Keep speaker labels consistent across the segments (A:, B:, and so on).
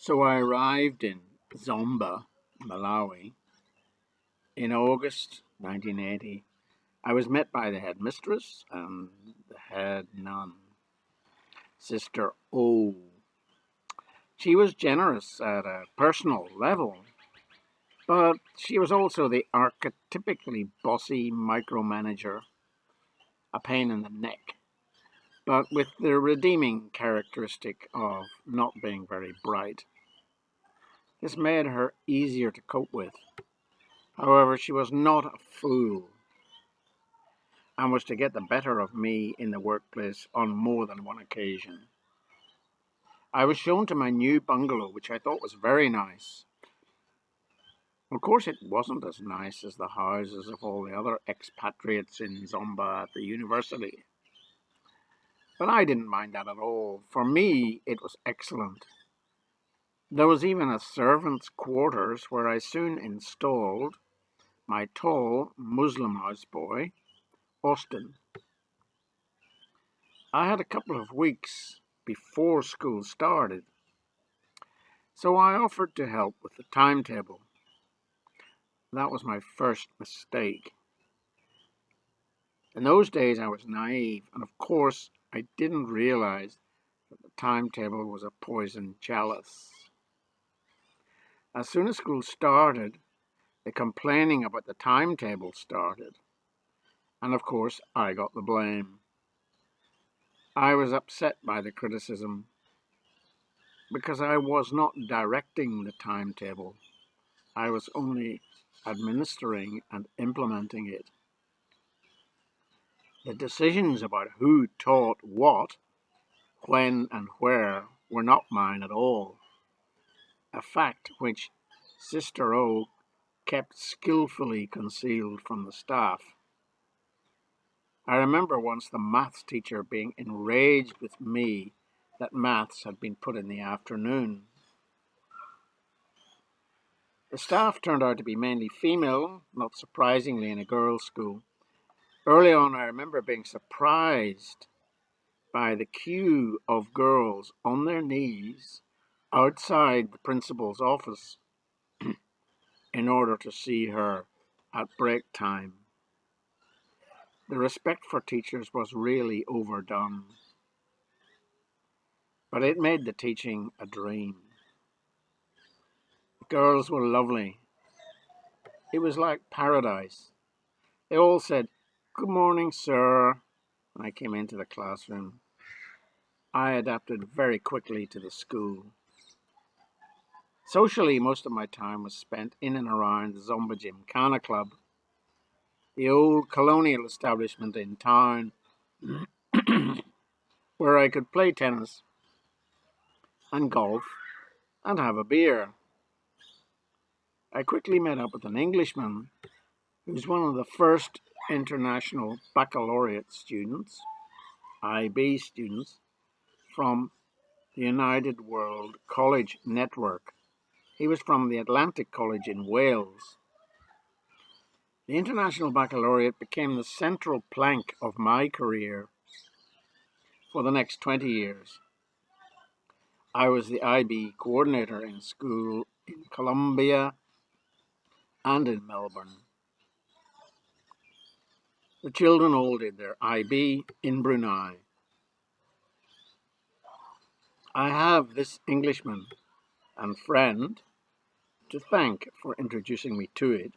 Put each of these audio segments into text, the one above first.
A: So I arrived in Zomba, Malawi, in August 1980. I was met by the headmistress and the head nun, Sister O. She was generous at a personal level, but she was also the archetypically bossy micromanager, a pain in the neck, but with the redeeming characteristic of not being very bright. This made her easier to cope with. However, she was not a fool and was to get the better of me in the workplace on more than one occasion. I was shown to my new bungalow, which I thought was very nice. Of course, it wasn't as nice as the houses of all the other expatriates in Zomba at the university. But I didn't mind that at all. For me, it was excellent. There was even a servant's quarters where I soon installed my tall Muslim houseboy, Austin. I had a couple of weeks before school started, so I offered to help with the timetable. That was my first mistake. In those days I was naive, and of course I didn't realize that the timetable was a poison chalice. As soon as school started, the complaining about the timetable started, and of course I got the blame. I was upset by the criticism because I was not directing the timetable. I was only administering and implementing it. The decisions about who taught what, when and where were not mine at all, a fact which Sister O kept skillfully concealed from the staff. I remember once the maths teacher being enraged with me that maths had been put in the afternoon. The staff turned out to be mainly female, not surprisingly in a girls' school. Early on, I remember being surprised by the queue of girls on their knees outside the principal's office in order to see her at break time. The respect for teachers was really overdone, but it made the teaching a dream. The girls were lovely. It was like paradise. They all said, "Good morning, sir," when I came into the classroom. I adapted very quickly to the school. Socially, most of my time was spent in and around the Zomba Gymkhana Club, the old colonial establishment in town where I could play tennis and golf and have a beer. I quickly met up with an Englishman who was one of the first international baccalaureate students, IB students, from the United World College Network. He was from the Atlantic College in Wales. The International Baccalaureate became the central plank of my career for the next 20 years. I was the IB coordinator in school in Colombia and in Melbourne. The children all did their IB in Brunei. I have this Englishman and friend to thank for introducing me to it.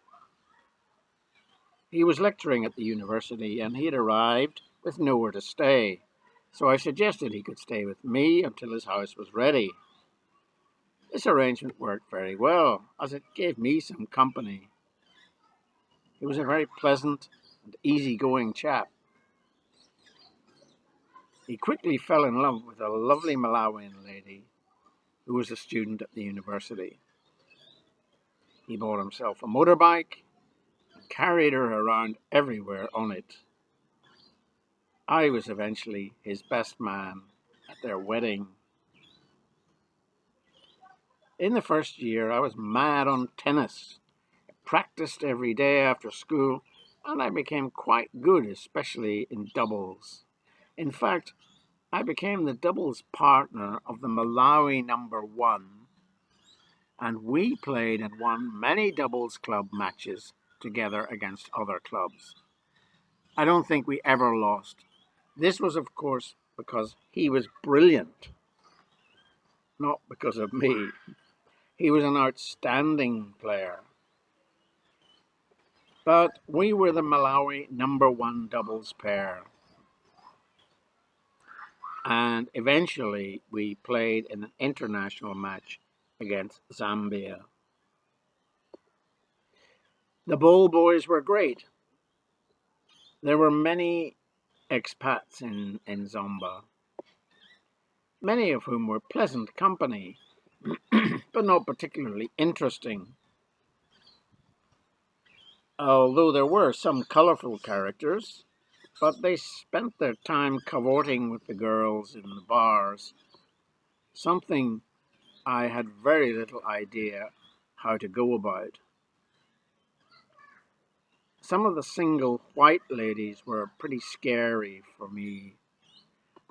A: He was lecturing at the university and he had arrived with nowhere to stay, so I suggested he could stay with me until his house was ready. This arrangement worked very well, as it gave me some company. He was a very pleasant and easygoing chap. He quickly fell in love with a lovely Malawian lady who was a student at the university. He bought himself a motorbike and carried her around everywhere on it. I was eventually his best man at their wedding. In the first year, I was mad on tennis. I practiced every day after school, and I became quite good, especially in doubles. In fact, I became the doubles partner of the Malawi number one and we played and won many doubles club matches together against other clubs. I don't think we ever lost. This was, of course, because he was brilliant, not because of me. He was an outstanding player. But we were the Malawi #1 doubles pair. And eventually we played in an international match against Zambia. The ball boys were great. There were many expats in Zomba, many of whom were pleasant company, but not particularly interesting. Although there were some colourful characters, but they spent their time cavorting with the girls in the bars, something I had very little idea how to go about. Some of the single white ladies were pretty scary for me.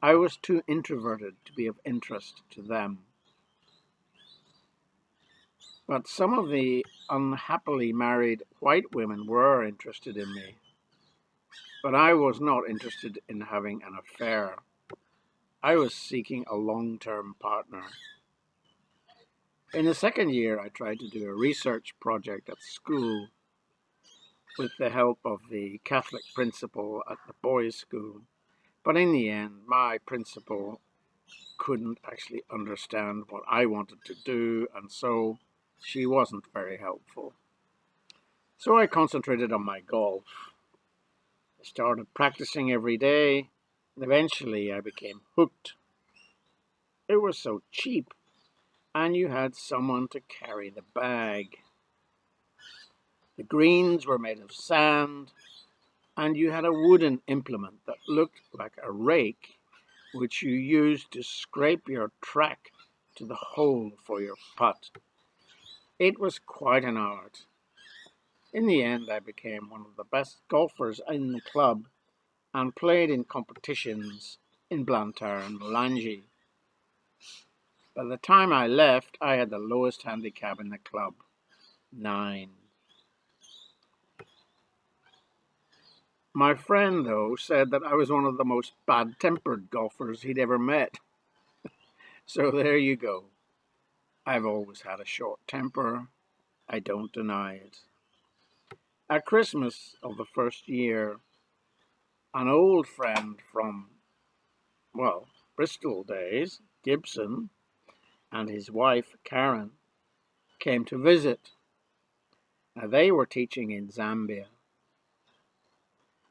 A: I was too introverted to be of interest to them. But some of the unhappily married white women were interested in me. But I was not interested in having an affair. I was seeking a long-term partner. In the second year, I tried to do a research project at school with the help of the Catholic principal at the boys' school. But in the end, my principal couldn't actually understand what I wanted to do, and so she wasn't very helpful. So I concentrated on my golf. I started practicing every day, and eventually I became hooked. It was so cheap, and you had someone to carry the bag. The greens were made of sand, and you had a wooden implement that looked like a rake, which you used to scrape your track to the hole for your putt. It was quite an art. In the end, I became one of the best golfers in the club and played in competitions in Blantyre and Langy. By the time I left, I had the lowest handicap in the club, 9. My friend, though, said that I was one of the most bad-tempered golfers he'd ever met. So there you go. I've always had a short temper. I don't deny it. At Christmas of the first year, an old friend from, Bristol days, Gibson, and his wife, Karen, came to visit. Now, they were teaching in Zambia.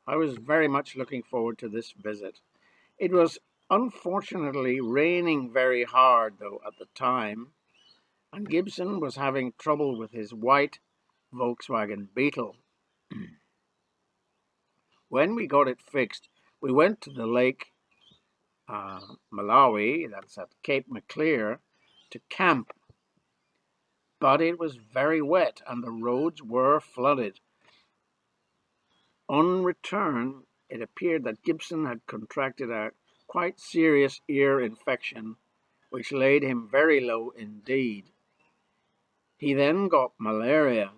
A: I was very much looking forward to this visit. It was unfortunately raining very hard, though, at the time, and Gibson was having trouble with his white Volkswagen Beetle. When we got it fixed, we went to the lake, Malawi, that's at Cape Maclear, to camp. But it was very wet and the roads were flooded. On return, it appeared that Gibson had contracted a quite serious ear infection, which laid him very low indeed. He then got malaria.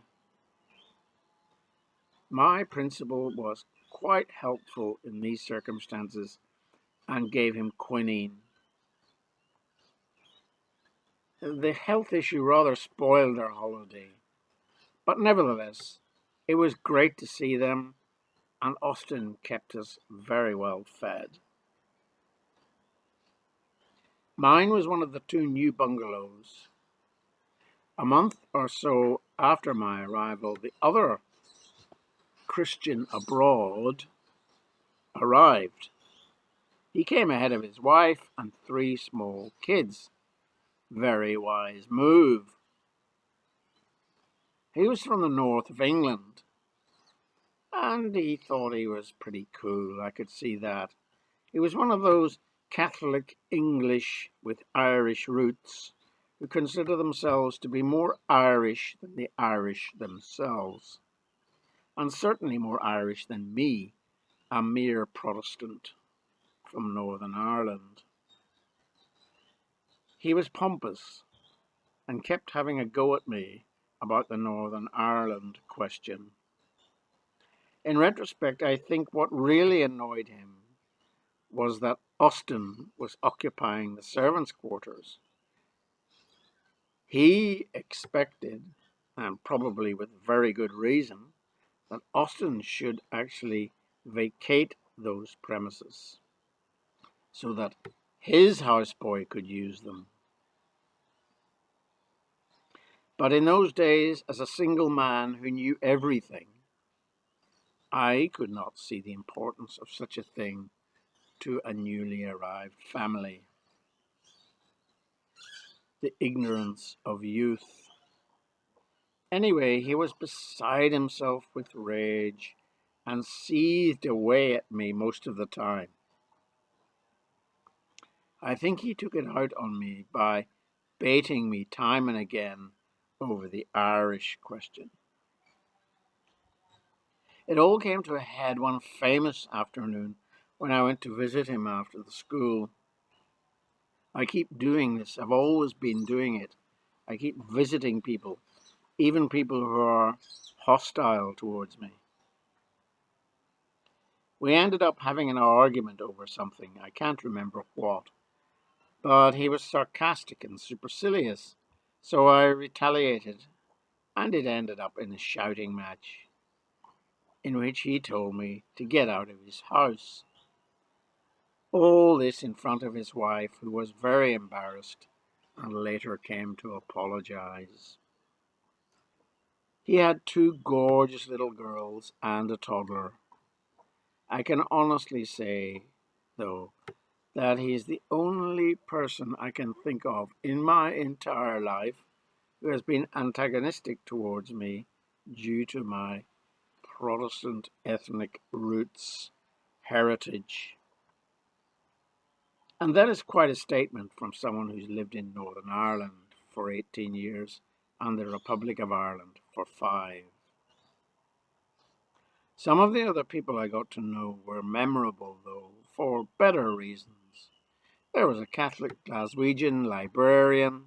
A: My principal was quite helpful in these circumstances and gave him quinine. The health issue rather spoiled our holiday, but nevertheless, it was great to see them, and Austin kept us very well fed. Mine was one of the 2 new bungalows. A month or so after my arrival, the other Christian abroad arrived. He came ahead of his wife and 3 small kids. Very wise move. He was from the north of England, and he thought he was pretty cool. I could see that. He was one of those Catholic English with Irish roots who consider themselves to be more Irish than the Irish themselves, and certainly more Irish than me, a mere Protestant from Northern Ireland. He was pompous, and kept having a go at me about the Northern Ireland question. In retrospect, I think what really annoyed him was that Austin was occupying the servants' quarters. He expected, and probably with very good reason, that Austin should actually vacate those premises so that his houseboy could use them. But in those days, as a single man who knew everything, I could not see the importance of such a thing to a newly arrived family. The ignorance of youth. Anyway, he was beside himself with rage and seethed away at me most of the time. I think he took it out on me by baiting me time and again over the Irish question. It all came to a head one famous afternoon when I went to visit him after the school. I keep doing this. I've always been doing it. I keep visiting people, even people who are hostile towards me. We ended up having an argument over something. I can't remember what. But he was sarcastic and supercilious, so I retaliated, and it ended up in a shouting match, in which he told me to get out of his house. All this in front of his wife, who was very embarrassed and later came to apologize. He had two gorgeous little girls and a toddler. I can honestly say, though, that he is the only person I can think of in my entire life who has been antagonistic towards me due to my Protestant ethnic roots, heritage. And that is quite a statement from someone who's lived in Northern Ireland for 18 years and the Republic of Ireland for 5. Some of the other people I got to know were memorable, though, for better reasons. There was a Catholic Glaswegian librarian,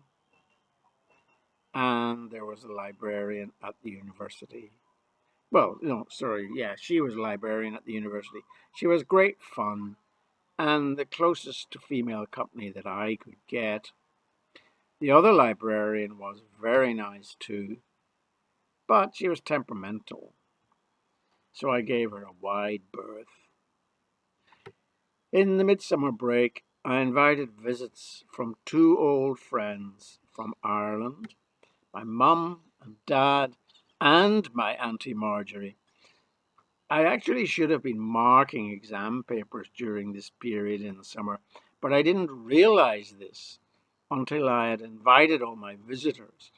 A: and there was a librarian at the university. Well, no, sorry, yeah, she was a librarian at the university. She was great fun, and the closest to female company that I could get. The other librarian was very nice too, but she was temperamental, so I gave her a wide berth. In the midsummer break, I invited visits from 2 old friends from Ireland, my mum and dad, and my Auntie Marjorie. I actually should have been marking exam papers during this period in the summer, but I didn't realize this until I had invited all my visitors.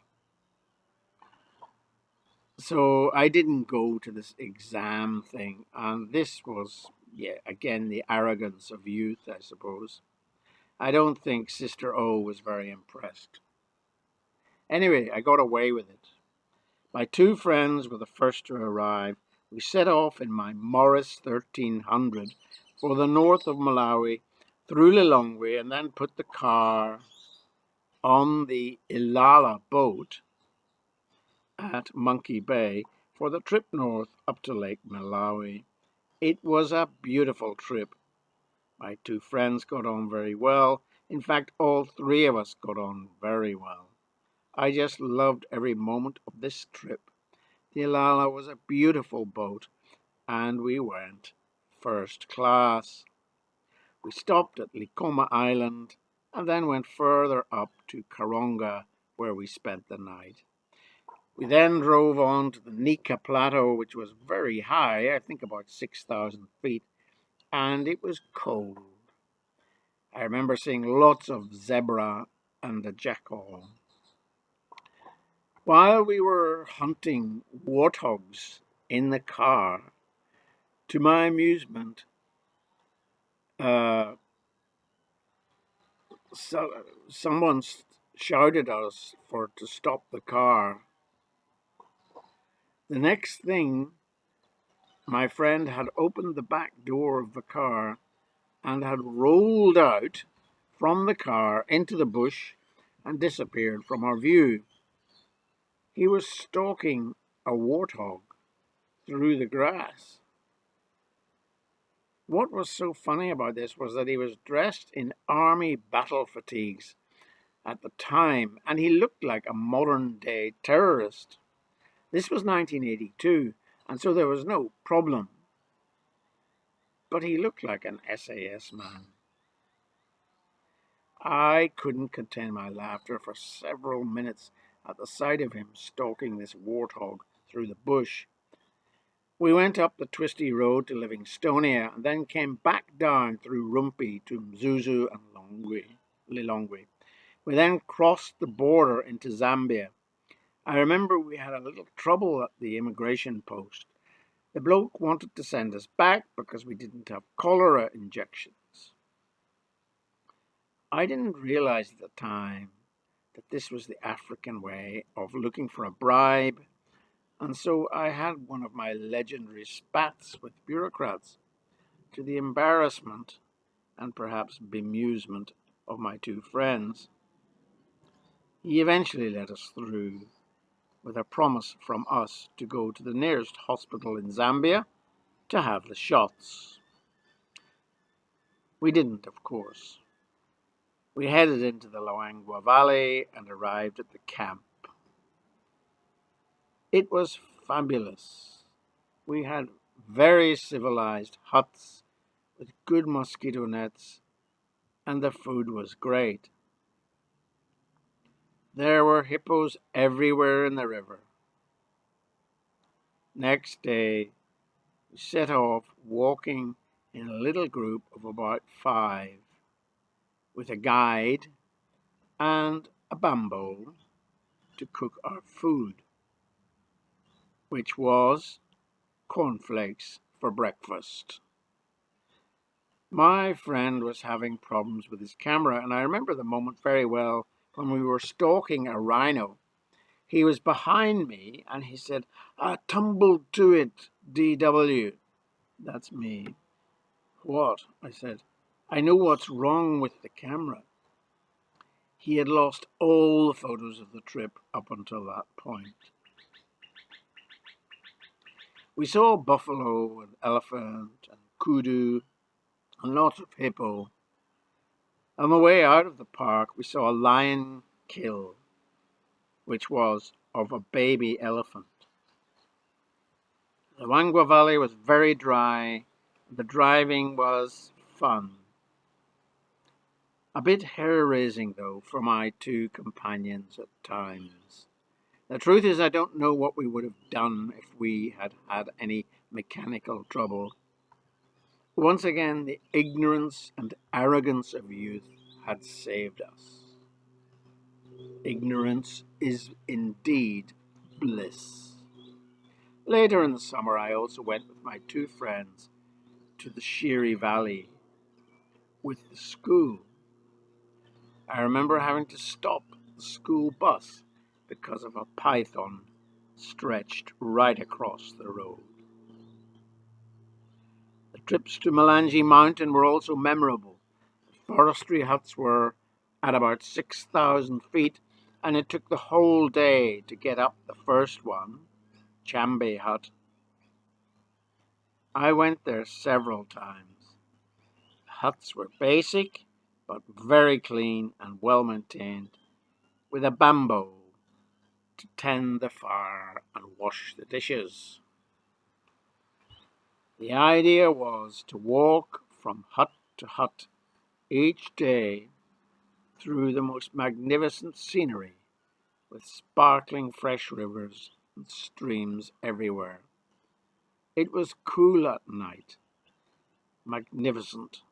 A: So I didn't go to this exam thing, and this was, again, the arrogance of youth, I suppose. I don't think Sister O was very impressed. Anyway, I got away with it. My 2 friends were the first to arrive. We set off in my Morris 1300 for the north of Malawi, through Lilongwe, and then put the car on the Ilala boat at Monkey Bay for the trip north up to Lake Malawi. It was a beautiful trip. My 2 friends got on very well. In fact, all 3 of us got on very well. I just loved every moment of this trip. The Ilala was a beautiful boat, and we went first class. We stopped at Likoma Island and then went further up to Karonga, where we spent the night. We then drove on to the Nika Plateau, which was very high, I think about 6,000 feet, and it was cold. I remember seeing lots of zebra and a jackal. While we were hunting warthogs in the car, to my amusement, someone shouted at us to stop the car. The next thing, my friend had opened the back door of the car and had rolled out from the car into the bush and disappeared from our view. He was stalking a warthog through the grass. What was so funny about this was that he was dressed in army battle fatigues at the time, and he looked like a modern-day terrorist. This was 1982, and so there was no problem. But he looked like an SAS man. I couldn't contain my laughter for several minutes at the sight of him stalking this warthog through the bush. We went up the twisty road to Livingstonia and then came back down through Rumpi to Mzuzu and Lilongwe. We then crossed the border into Zambia. I remember we had a little trouble at the immigration post. The bloke wanted to send us back because we didn't have cholera injections. I didn't realize at the time that this was the African way of looking for a bribe, and so I had one of my legendary spats with bureaucrats, to the embarrassment and perhaps bemusement of my two friends. He eventually let us through, with a promise from us to go to the nearest hospital in Zambia to have the shots. We didn't, of course. We headed into the Luangwa Valley and arrived at the camp. It was fabulous. We had very civilized huts with good mosquito nets, and the food was great. There were hippos everywhere in the river. Next day, we set off walking in a little group of about 5, with a guide and a bamboo to cook our food, which was cornflakes for breakfast. My friend was having problems with his camera, and I remember the moment very well when we were stalking a rhino. He was behind me and he said, "I tumbled to it, DW." That's me. What? I said. I know what's wrong with the camera. He had lost all the photos of the trip up until that point. We saw buffalo and elephant and kudu and lots of hippo. On the way out of the park, we saw a lion kill, which was of a baby elephant. The Luangwa Valley was very dry. The driving was fun. A bit hair-raising, though, for my two companions at times. The truth is, I don't know what we would have done if we had had any mechanical trouble. Once again, the ignorance and arrogance of youth had saved us. Ignorance is indeed bliss. Later in the summer, I also went with my two friends to the Shiri Valley with the school. I remember having to stop the school bus because of a python stretched right across the road. The trips to Malangi Mountain were also memorable. The forestry huts were at about 6,000 feet, and it took the whole day to get up the first one, Chambe Hut. I went there several times. The huts were basic, but very clean and well maintained, with a bamboo to tend the fire and wash the dishes. The idea was to walk from hut to hut each day through the most magnificent scenery, with sparkling fresh rivers and streams everywhere. It was cool at night, magnificent.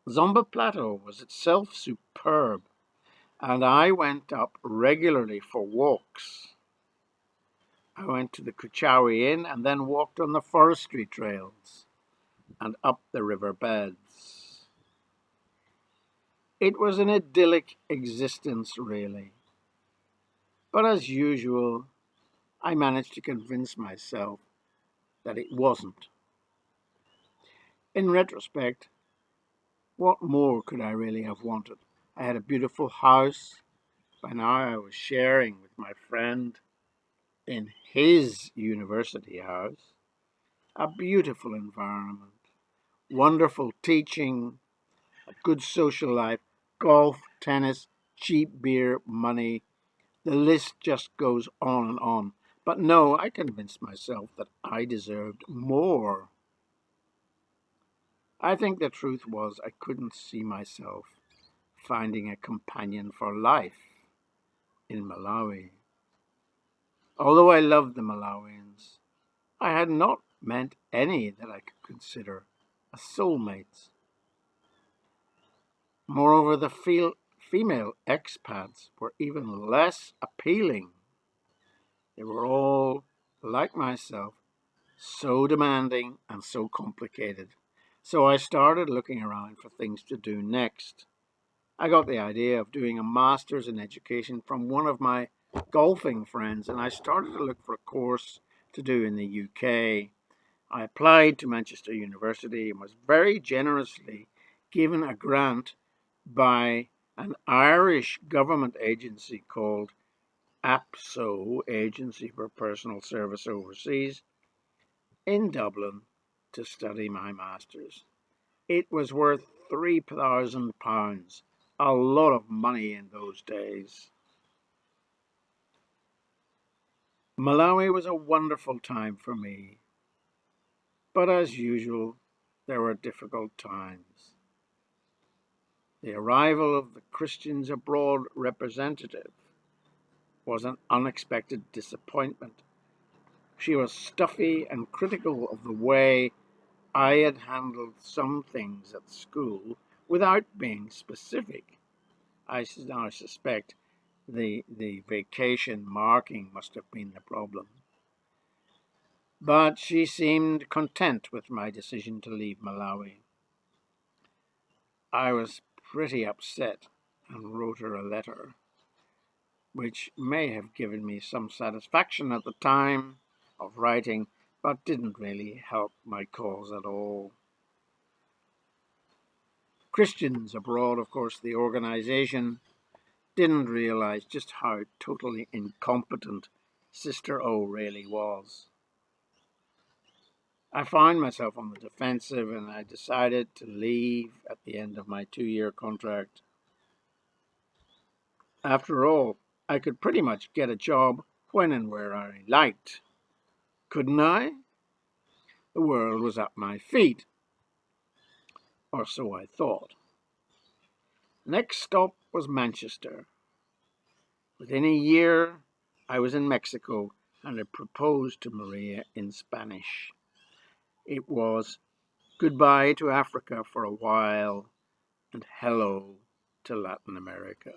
A: Zomba Plateau was itself superb, and I went up regularly for walks. I went to the Kuchawi Inn and then walked on the forestry trails and up the river beds. It was an idyllic existence, really. But as usual, I managed to convince myself that it wasn't. In retrospect, what more could I really have wanted? I had a beautiful house. By now I was sharing with my friend in his university house. A beautiful environment, wonderful teaching, a good social life, golf, tennis, cheap beer, money. The list just goes on and on. But no, I convinced myself that I deserved more. I think the truth was I couldn't see myself finding a companion for life in Malawi. Although I loved the Malawians, I had not met any that I could consider as soulmates. Moreover, the female expats were even less appealing. They were all, like myself, so demanding and so complicated. So I started looking around for things to do next. I got the idea of doing a master's in education from one of my golfing friends, and I started to look for a course to do in the UK. I applied to Manchester University and was very generously given a grant by an Irish government agency called APSO, Agency for Personal Service Overseas, in Dublin to study my master's. It was worth £3,000, a lot of money in those days. Malawi was a wonderful time for me, but as usual, there were difficult times. The arrival of the Christians Abroad representative was an unexpected disappointment. She was stuffy and critical of the way I had handled some things at school without being specific. I now suspect the vacation marking must have been the problem. But she seemed content with my decision to leave Malawi. I was pretty upset and wrote her a letter, which may have given me some satisfaction at the time of writing, but didn't really help my cause at all. Christians Abroad, of course, the organization, didn't realize just how totally incompetent Sister O really was. I found myself on the defensive and I decided to leave at the end of my 2-year contract. After all, I could pretty much get a job when and where I liked, couldn't I? The world was at my feet, or so I thought. Next stop was Manchester. Within a year, I was in Mexico and I proposed to Maria in Spanish. It was goodbye to Africa for a while and hello to Latin America.